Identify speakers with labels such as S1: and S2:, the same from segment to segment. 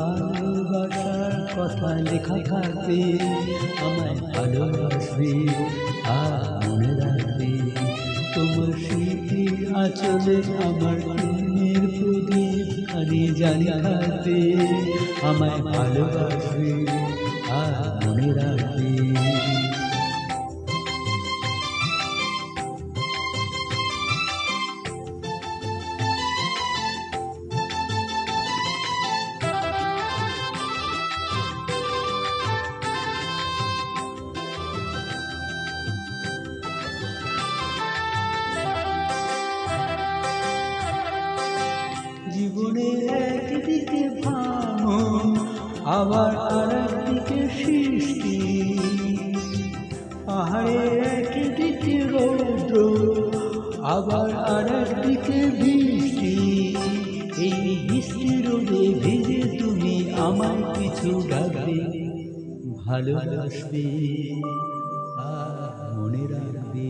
S1: ভালোবাসার কথা লেখা থাকবে, আমায় ভালোবাসবে আর মনে রাখবে। তোমার স্মৃতির আঁচলে আমার প্রেমের প্রদীপ খানি জানি থাকবে, আমায় ভালোবাসবে আর মনে রাখবে। জীবনের একদিকে ভাঙন, আবার আরেকদিকে সৃষ্টি। পাহাড়ের একদিকে রৌদ্র, আবার আরেকদিকে বৃষ্টি। এই বৃষ্টি রোদে ভিজে তুমি আমার পিছু ডাকবে, ভালোবাসবে আর মনে রাখবে।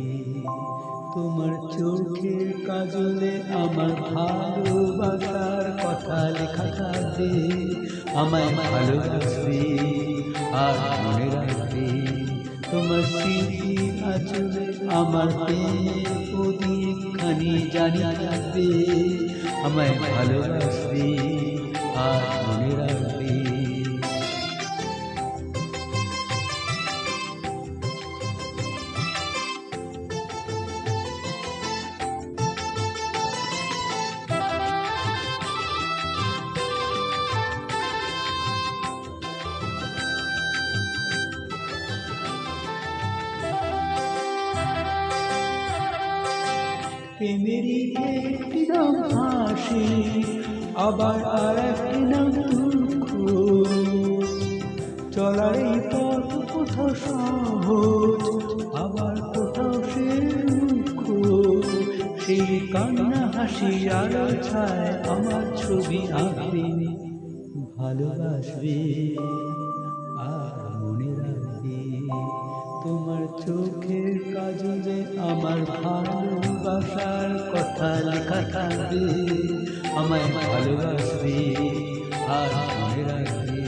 S1: তোমার চোখের কাজলে আমার ভালোবাসার কথা লেখা থাকবে, আমায় ভালোবাসবে আর মনে রাখবে। তোমার স্মৃতির আঁচলে আমার প্রেমের প্রদীপ খানি জানি থাকবে, আমায় ভালোবাসবে আর মনে রাখবে। প্রেমেরই একটি নাম হাসি, আবার আর একটি নাম দুঃখ। চলার এই পথ কোথাও সহজ, আবার কোথাও সে দুঃখ। সেই কান্না হাসি আর ছায় আমার ছবি আঁকবে, ভালোবাসবে আর মনে রাখবে। তোমার চোখের কাজলে আমার ভালোবাসার কথা লেখা থাকবে, আমায় ভালোবাসবে আর মনে রাখবে।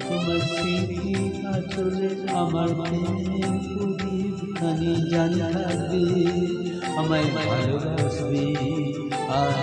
S1: তোমার স্মৃতি আঁচলে আমার প্রেমের প্রদীপ খানি জানি থাকবে, আমায় ভালোবাসবে আর